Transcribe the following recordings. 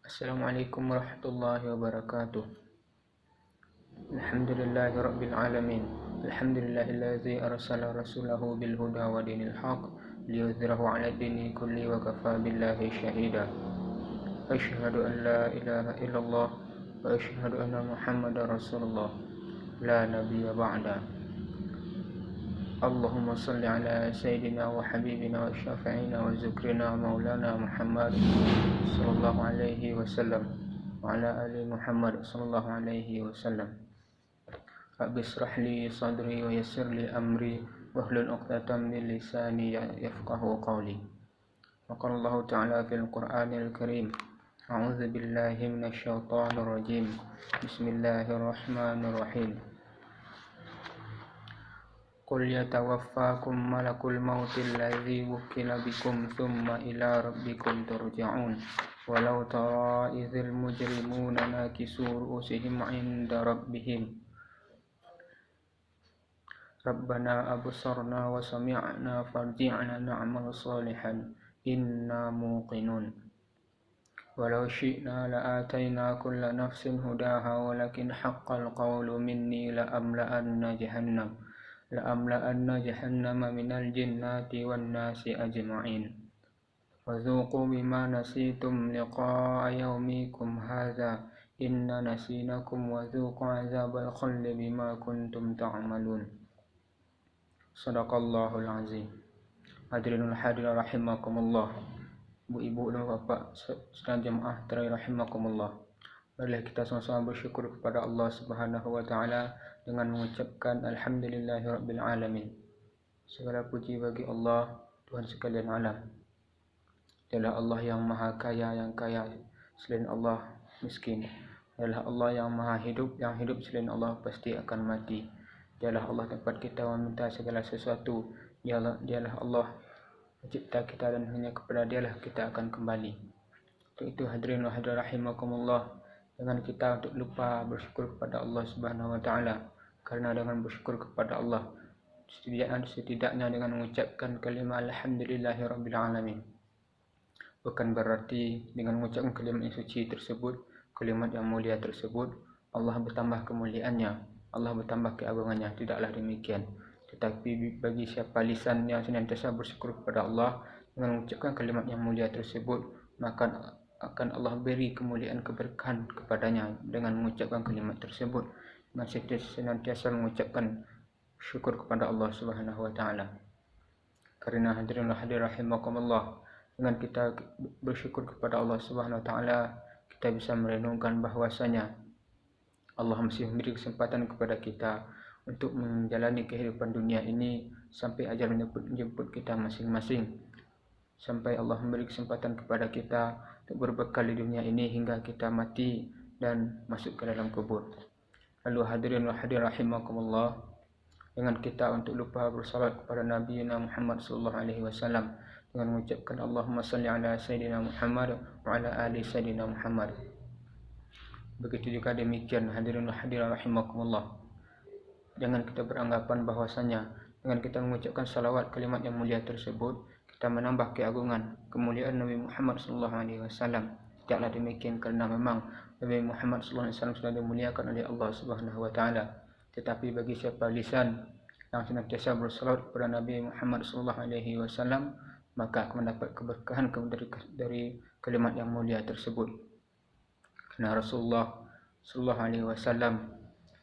Assalamualaikum warahmatullahi wabarakatuh. Alhamdulillahi rabbil alamin. Alhamdulillahilladzi arsala rasulahu bil huda wa dinil haq liyudhhirahu 'ala dini kulli wa kafa billahi shahida. Asyhadu an la ilaha illallah wa asyhadu anna Muhammadar Rasulullah la nabiyya ba'da. Allahumma salli ala sayyidina wa habibina wa syafi'ina wa zukrina maulana Muhammad sallallahu alaihi wasallam wa ala ali Muhammad sallallahu alaihi wasallam. Rabbi shrah li sadri wa yassir li amri wahlul 'uqdatam min lisani yafqahu qawli. Wa qala Allah ta'ala fil Qur'anil Karim. A'udzu billahi minasy syaithanir rajim. Bismillahirrahmanirrahim. Qul yatawaffakum malakul mautil ladzi wukila bikum thumma ila rabbikum turja'un. Walau tara idzil mujrimuna nakisu ru'usihim 'inda rabbihim Rabbana absarna wa sami'na farji'na na'mal salihan inna muqinun. Walau syi'na la'atayna kulla nafsin hudaha walakin haqqal qawlu minni la'amla'anna jahannama minal jinnati wan nasi ajma'in. Wadzuqu bima nasitum liqa'a yawmikum hadza inna nasinakum wadzuqu 'adzabal khuldi bima kuntum ta'malun. Sadaqallahul azim. Hadirinul hadirin rahimakumullah. Ibu-ibu dan bapak sedang jemaah terakhir rahimakumullah. Marilah kita sama-sama bersyukur kepada Allah Subhanahu wa taala dengan mengucapkan alhamdulillahirabbil alamin. Segala puji bagi Allah, Tuhan sekalian alam. Dialah Allah yang maha kaya, yang kaya selain Allah miskin. Dialah Allah yang maha hidup, yang hidup selain Allah pasti akan mati. Dialah Allah tempat kita meminta segala sesuatu. Dialah Allah pencipta kita dan hanya kepada Dialah kita akan kembali. Untuk itu hadirin wa hadirat rahimakumullah, jangan kita untuk lupa bersyukur kepada Allah Subhanahu wa taala, karena dengan bersyukur kepada Allah setidaknya dengan mengucapkan kalimat alhamdulillahirabbil alamin, bukan berarti dengan mengucapkan kalimat yang suci tersebut, kalimat yang mulia tersebut, Allah bertambah kemuliaannya, Allah bertambah keagungannya. Tidaklah demikian. Tetapi bagi siapa lisan yang senantiasa bersyukur kepada Allah dengan mengucapkan kalimat yang mulia tersebut, maka akan Allah beri kemuliaan keberkahan kepadanya dengan mengucapkan kalimat tersebut. Masih senantiasa mengucapkan syukur kepada Allah Subhanahu wa taala. Karena hadirin rahimakumullah, dengan kita bersyukur kepada Allah Subhanahu wa taala, kita bisa merenungkan bahwasanya Allah masih memberi kesempatan kepada kita untuk menjalani kehidupan dunia ini sampai ajal menjemput kita masing-masing. Sampai Allah memberi kesempatan kepada kita untuk berbekal di dunia ini hingga kita mati dan masuk ke dalam kubur. Lalu hadirin wa hadirat rahimakumullah, dengan kita untuk lupa bersalat kepada Nabi Muhammad sallallahu alaihi wasallam dengan mengucapkan Allahumma salli ala sayyidina Muhammad wa ala ali sayyidina Muhammad. Begitu juga demikian hadirin wa hadirat rahimakumullah, jangan kita beranggapan bahwasanya dengan kita mengucapkan salawat kalimat yang mulia tersebut kita menambah keagungan kemuliaan Nabi Muhammad sallallahu alaihi wasallam. Tidaklah demikian, kerana memang Nabi Muhammad sallallahu alaihi wasallam sudah dimuliakan oleh Allah Subhanahu wa taala. Tetapi bagi siapa lisan yang senantiasa bersalawat kepada Nabi Muhammad sallallahu alaihi wasallam, maka akan mendapat keberkahan dari kalimat yang mulia tersebut. Karena Rasulullah sallallahu alaihi wasallam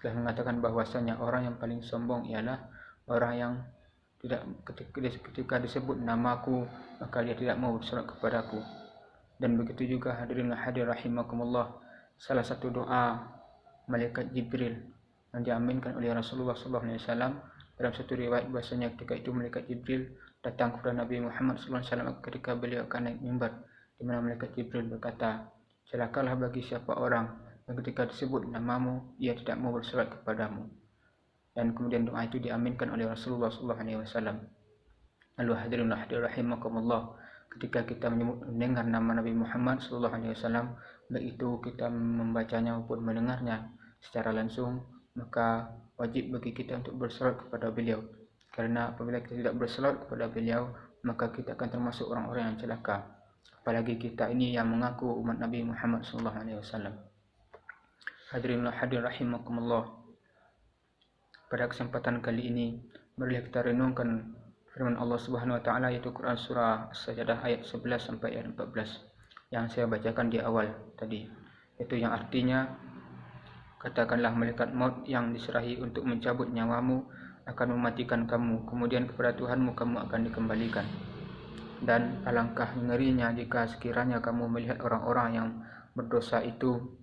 telah mengatakan bahwasanya orang yang paling sombong ialah orang yang tidak ketika disebut namaku maka dia tidak mau bersolat kepadaku. Dan begitu juga hadirin hadir rahimakumullah, salah satu doa malaikat Jibril yang diaminkan oleh Rasulullah sallallahu alaihi wasallam, dalam satu riwayat bahwasanya ketika itu malaikat Jibril datang kepada Nabi Muhammad sallallahu alaihi wasallam ketika beliau akan naik mimbar, di mana malaikat Jibril berkata, celakalah bagi siapa orang yang ketika disebut namamu ia tidak mau bersolat kepadamu. Dan kemudian doa itu diaminkan oleh Rasulullah sallallahu alaihi wasallam. Lalu hadirin rahimakumullah, ketika kita mendengar nama Nabi Muhammad sallallahu alaihi wasallam, baik itu kita membacanya maupun mendengarnya secara langsung, maka wajib bagi kita untuk bersolat kepada beliau. Karena apabila kita tidak bersolat kepada beliau, maka kita akan termasuk orang-orang yang celaka. Apalagi kita ini yang mengaku umat Nabi Muhammad SAW. Hadirin rahimakumullah. Pada kesempatan kali ini, marilah kita renungkan firman Allah Subhanahu wa taala, yaitu Quran surah As-Sajdah ayat 11 sampai ayat 14 yang saya bacakan di awal tadi. Itu yang artinya, katakanlah malaikat maut yang diserahi untuk mencabut nyawamu akan mematikan kamu, kemudian kepada Tuhanmu kamu akan dikembalikan. Dan alangkah ngerinya jika sekiranya kamu melihat orang-orang yang berdosa itu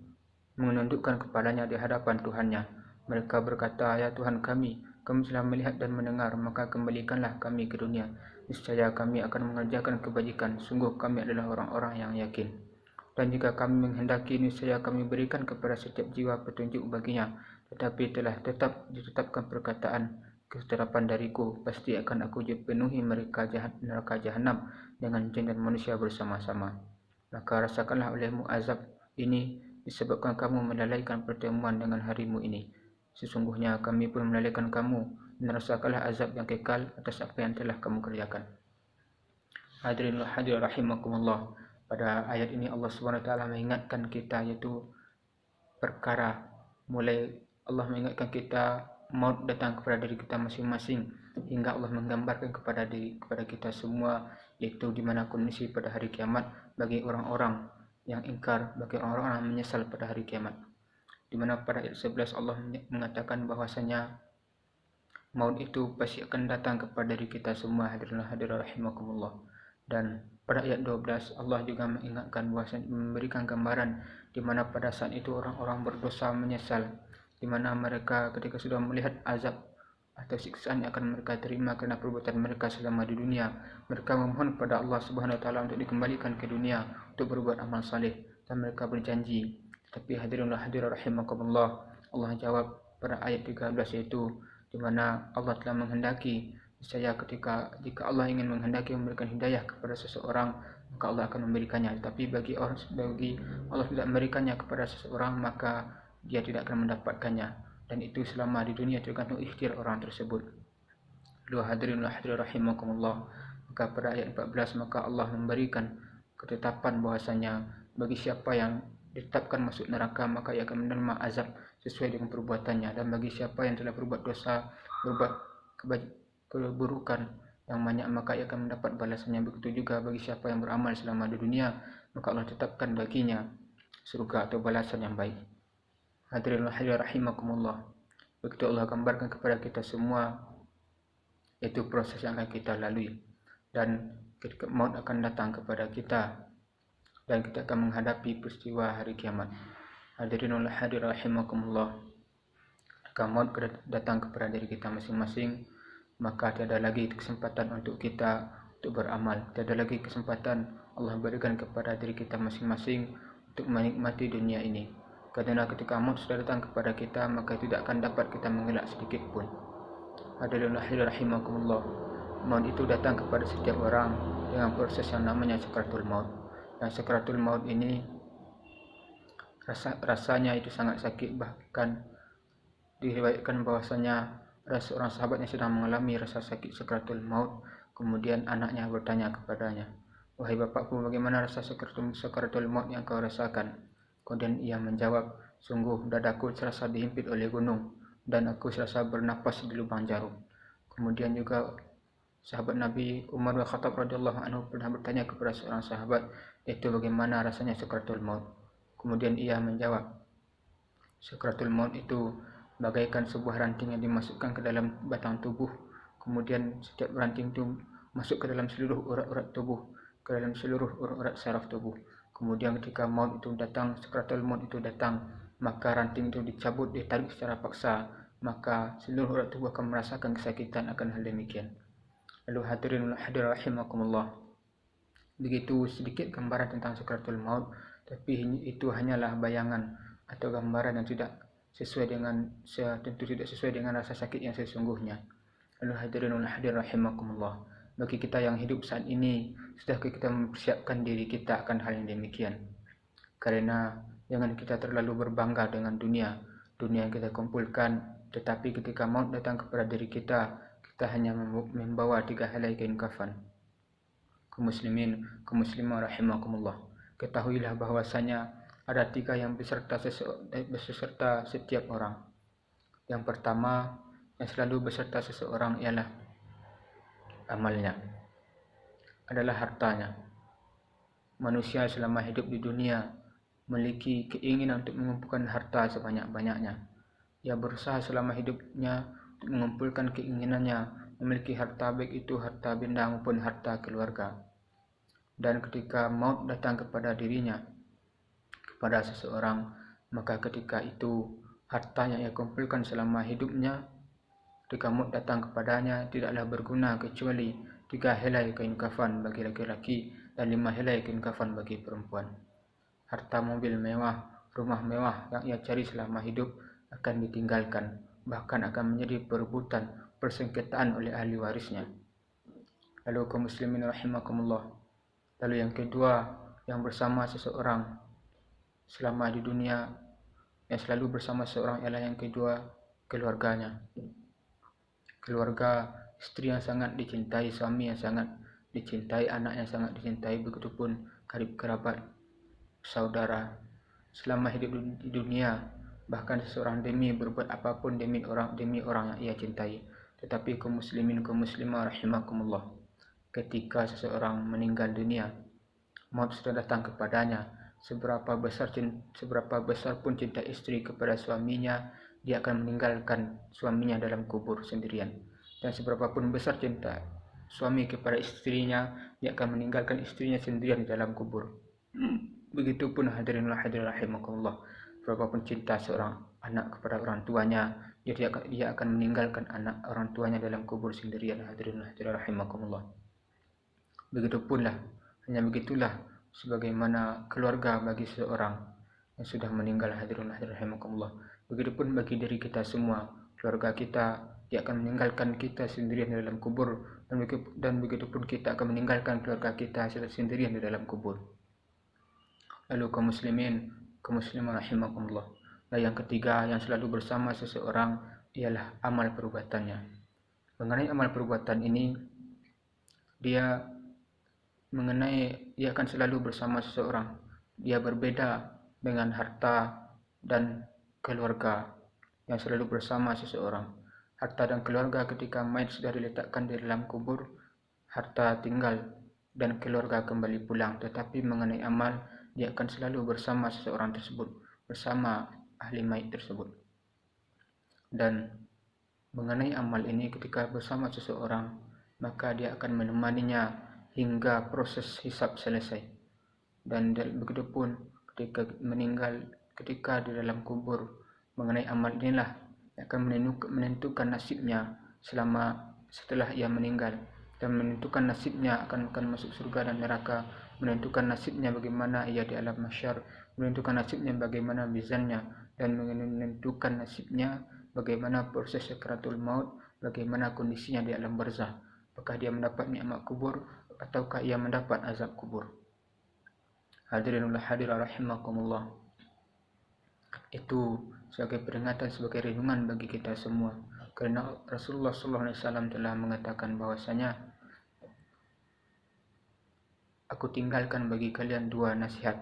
menundukkan kepalanya di hadapan Tuhannya. Mereka berkata, ya Tuhan kami telah melihat dan mendengar, maka kembalikanlah kami ke dunia. Niscaya kami akan mengerjakan kebajikan. Sungguh kami adalah orang-orang yang yakin. Dan jika kami menghendaki, niscaya kami berikan kepada setiap jiwa petunjuk baginya. Tetapi telah ditetapkan perkataan ketetapan dariku, pasti akan aku penuhi mereka neraka jahanam dengan jin dan manusia bersama-sama. Maka rasakanlah olehmu azab ini disebabkan kamu melalaikan pertemuan dengan harimu ini. Sesungguhnya kami pun melalaikan kamu, dan rasakanlah azab yang kekal atas apa yang telah kamu kerjakan. Hadirin rahimakumullah. Pada ayat ini Allah SWT mengingatkan kita, yaitu perkara mulai Allah mengingatkan kita maut datang kepada diri kita masing-masing, hingga Allah menggambarkan kepada kita semua, yaitu di mana kondisi pada hari kiamat bagi orang-orang yang ingkar, bagi orang-orang yang menyesal pada hari kiamat. Di mana pada ayat 11 Allah mengatakan bahwasanya maut itu pasti akan datang kepada diri kita semua. Hadirin rahimakumullah. Dan pada ayat 12 Allah juga mengingatkan bahwasanya, memberikan gambaran di mana pada saat itu orang-orang berdosa menyesal, di mana mereka ketika sudah melihat azab atau siksaan yang akan mereka terima kerana perbuatan mereka selama di dunia, mereka memohon pada Allah Subhanahu wa taala untuk dikembalikan ke dunia untuk berbuat amal saleh, dan mereka berjanji. Tapi hadirin rahimakumullah, Allah jawab pada ayat 13, yaitu di mana Allah telah menghendaki, saya jika Allah ingin menghendaki memberikan hidayah kepada seseorang, maka Allah akan memberikannya. Tapi bagi Allah tidak memberikannya kepada seseorang, maka dia tidak akan mendapatkannya. Dan itu selama di dunia tergantung ikhtiar orang tersebut. Hadirin rahimakumullah. Maka pada ayat 14, maka Allah memberikan ketetapan bahwasanya bagi siapa yang ditetapkan masuk neraka, maka ia akan menerima azab sesuai dengan perbuatannya. Dan bagi siapa yang telah berbuat dosa, berbuat keburukan yang banyak, maka ia akan mendapat balasannya. Begitu juga bagi siapa yang beramal selama di dunia, maka Allah tetapkan baginya surga atau balasan yang baik. Hadirin rahimakumullah. Begitu Allah gambarkan kepada kita semua, itu proses yang akan kita lalui. Dan ketika maut akan datang kepada kita, dan kita akan menghadapi peristiwa hari kiamat. Hadirin rahimakumullah. Jika maut datang kepada diri kita masing-masing, maka tiada lagi kesempatan untuk kita untuk beramal. Tiada lagi kesempatan Allah berikan kepada diri kita masing-masing untuk menikmati dunia ini. Kerana ketika maut sudah datang kepada kita, maka tidak akan dapat kita mengelak sedikit pun. Hadirin rahimakumullah. Maut itu datang kepada setiap orang dengan proses yang namanya sakratul maut. Dan sakratul maut ini rasanya itu sangat sakit. Bahkan diriwayatkan bahwasanya ada seorang sahabat yang sedang mengalami rasa sakit sakratul maut. Kemudian anaknya bertanya kepadanya, wahai bapakku, bagaimana rasa sakratul maut yang kau rasakan? Kemudian ia menjawab, sungguh dadaku serasa dihimpit oleh gunung, dan aku serasa bernapas di lubang jarum. Kemudian juga sahabat Nabi Umar bin Khattab radhiyallahu anhu pernah bertanya kepada seorang sahabat, itu bagaimana rasanya sakratul maut. Kemudian ia menjawab, sakratul maut itu bagaikan sebuah ranting yang dimasukkan ke dalam batang tubuh. Kemudian setiap ranting itu masuk ke dalam seluruh urat-urat tubuh, ke dalam seluruh urat-urat saraf tubuh. Kemudian ketika maut itu datang, sakratul maut itu datang, maka ranting itu dicabut, ditarik secara paksa, maka seluruh urat tubuh akan merasakan kesakitan akan hal demikian. Lalu hadirin rahimakumullah. Begitu sedikit gambaran tentang sakratul maut, tapi itu hanyalah bayangan atau gambaran yang tentu tidak sesuai dengan rasa sakit yang sesungguhnya. Lalu hadirin rahimakumullah. Bagi kita yang hidup saat ini, sudahkah kita mempersiapkan diri kita akan hal yang demikian? Karena jangan kita terlalu berbangga dengan dunia yang kita kumpulkan, tetapi ketika maut datang kepada diri kita, kita hanya membawa 3 helai kain kafan. kaum muslimin, kaum muslimah rahimakumullah. Ketahuilah bahwasanya ada 3 yang beserta setiap orang. Yang pertama, yang selalu beserta seseorang ialah amalnya, adalah hartanya. Manusia selama hidup di dunia memiliki keinginan untuk mengumpulkan harta sebanyak-banyaknya. Ia berusaha selama hidupnya untuk mengumpulkan keinginannya memiliki harta, baik itu harta benda maupun harta keluarga. Dan ketika maut datang kepada dirinya, kepada seseorang, maka ketika itu harta yang ia kumpulkan selama hidupnya, ketika maut datang kepadanya, tidaklah berguna kecuali 3 helai kain kafan bagi laki-laki dan 5 helai kain kafan bagi perempuan. Harta mobil mewah, rumah mewah yang ia cari selama hidup akan ditinggalkan, bahkan akan menjadi perebutan, persengketaan oleh ahli warisnya. Lalu kaum muslimin rahimakumullah. Lalu yang kedua, yang bersama seseorang selama di dunia, yang selalu bersama seseorang ialah yang kedua, keluarganya. Keluarga, istri yang sangat dicintai, suami yang sangat dicintai, anak yang sangat dicintai, begitupun karib kerabat, saudara. Selama hidup di dunia, bahkan seseorang demi berbuat apapun demi orang yang ia cintai. Tetapi kaum muslimin, kaum muslimah rahimakumullah, ketika seseorang meninggal dunia, maut sudah datang kepadanya. Seberapa besar pun cinta istri kepada suaminya, dia akan meninggalkan suaminya dalam kubur sendirian. Dan seberapa pun besar cinta suami kepada istrinya, dia akan meninggalkan istrinya sendirian di dalam kubur. Begitupun hadirin rahimakumullah, berapapun cinta seorang anak kepada orang tuanya, dia akan meninggalkan anak orang tuanya dalam kubur sendirian. Hadirin rahimakumullah. Hanya begitulah sebagaimana keluarga bagi seseorang yang sudah meninggal. Hadirin rahimakumullah. Begitupun bagi diri kita semua, keluarga kita, dia akan meninggalkan kita sendirian di dalam kubur, dan begitupun kita akan meninggalkan keluarga kita sendirian di dalam kubur. Lalu kaum muslimin, kaum muslimah rahimakumullah. Dan yang ketiga yang selalu bersama seseorang ialah amal perbuatannya. Mengenai amal perbuatan ini, dia akan selalu bersama seseorang. Dia berbeda dengan harta dan keluarga yang selalu bersama seseorang. Harta dan keluarga ketika mayat sudah diletakkan di dalam kubur, harta tinggal dan keluarga kembali pulang. Tetapi mengenai amal, dia akan selalu bersama seseorang tersebut, bersama ahli mayat tersebut. Dan mengenai amal ini, ketika bersama seseorang, maka dia akan menemaninya hingga proses hisab selesai. Dan begitupun ketika meninggal, ketika di dalam kubur, mengenai amal inilah akan menentukan nasibnya setelah ia meninggal, dan menentukan nasibnya akan masuk surga dan neraka, menentukan nasibnya bagaimana ia di alam mahsyar, menentukan nasibnya bagaimana mizannya, dan menentukan nasibnya bagaimana proses sakaratul maut, bagaimana kondisinya di alam barzah, apakah dia mendapat nikmat kubur ataukah ia mendapat azab kubur. Hadirin rahimakumullah. Itu sebagai peringatan, sebagai renungan bagi kita semua, karena Rasulullah SAW telah mengatakan bahwasanya, aku tinggalkan bagi kalian 2 nasihat.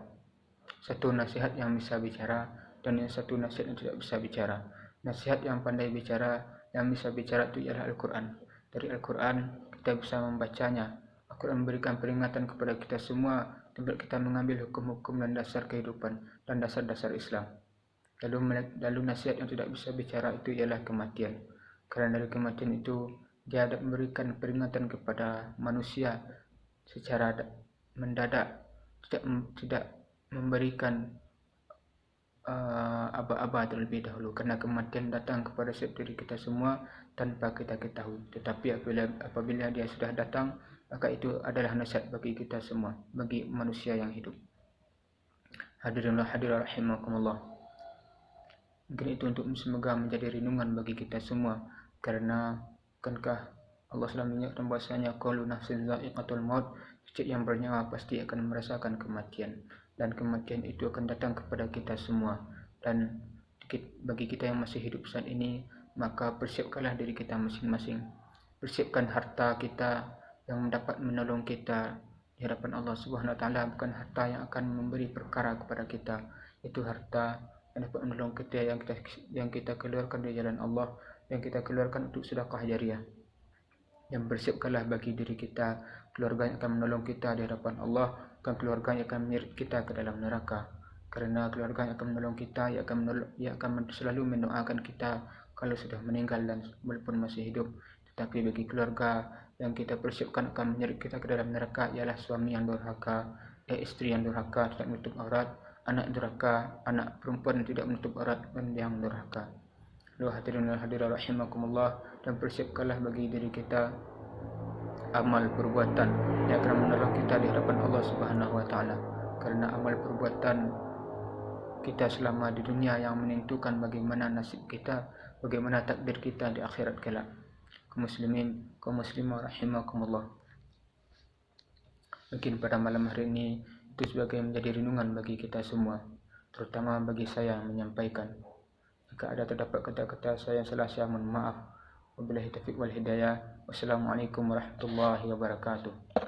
Satu nasihat yang bisa bicara, dan yang satu nasihat yang tidak bisa bicara. Nasihat yang pandai bicara, yang bisa bicara itu ialah Al-Quran. Dari Al-Quran kita bisa membacanya. Al-Quran memberikan peringatan kepada kita semua, tempat kita mengambil hukum-hukum dan dasar kehidupan dan dasar-dasar Islam. Lalu nasihat yang tidak bisa bicara itu ialah kematian. Karena dari kematian itu dia dapat memberikan peringatan kepada manusia secara mendadak, tidak memberikan aba-aba terlebih dahulu, karena kematian datang kepada setiap diri kita semua tanpa kita ketahui. Tetapi apabila dia sudah datang, maka itu adalah nasihat bagi kita semua, bagi manusia yang hidup. Hadirin rahimakumullah. Mungkin itu semoga menjadi renungan bagi kita semua, karena akankah Allah selalu mengingatkan bahwasanya kullu nafsin dha'iqatul maut, setiap yang bernyawa pasti akan merasakan kematian, dan kematian itu akan datang kepada kita semua. Dan bagi kita yang masih hidup saat ini, maka persiapkanlah diri kita masing-masing. Persiapkan harta kita yang dapat menolong kita di hadapan Allah Subhanahu wa taala bukan harta yang akan memberi perkara kepada kita, itu harta yang dapat menolong kita yang kita keluarkan di jalan Allah, yang kita keluarkan untuk sedekah jariah. Dan bersiapkanlah bagi diri kita keluarga yang akan menolong kita di hadapan Allah, bukan keluarga yang akan menyeret kita ke dalam neraka. Karena keluarga yang akan menolong kita, yang akan selalu mendoakan kita kalau sudah meninggal dan walaupun masih hidup. Tetapi bagi keluarga yang kita persiapkan akan menyeret kita ke dalam neraka ialah suami yang durhaka, isteri yang durhaka tidak menutup aurat, anak durhaka, anak perempuan yang tidak menutup aurat dan yang durhaka. Hadirin dan hadirat rahimakumullah, dan persiapkanlah bagi diri kita amal perbuatan yang akan menolong kita di hadapan Allah Subhanahu wa taala. Karena amal perbuatan kita selama di dunia yang menentukan bagaimana nasib kita, bagaimana takdir kita di akhirat kelak. Kaum muslimin, kaum muslimah rahimakumullah. Mungkin pada malam hari ini itu sebagai menjadi renungan bagi kita semua, terutama bagi saya yang menyampaikan. Jika ada terdapat kata-kata saya yang salah, saya mohon maaf. Wabillahi taufiq wal hidayah. Wassalamualaikum warahmatullahi wabarakatuh.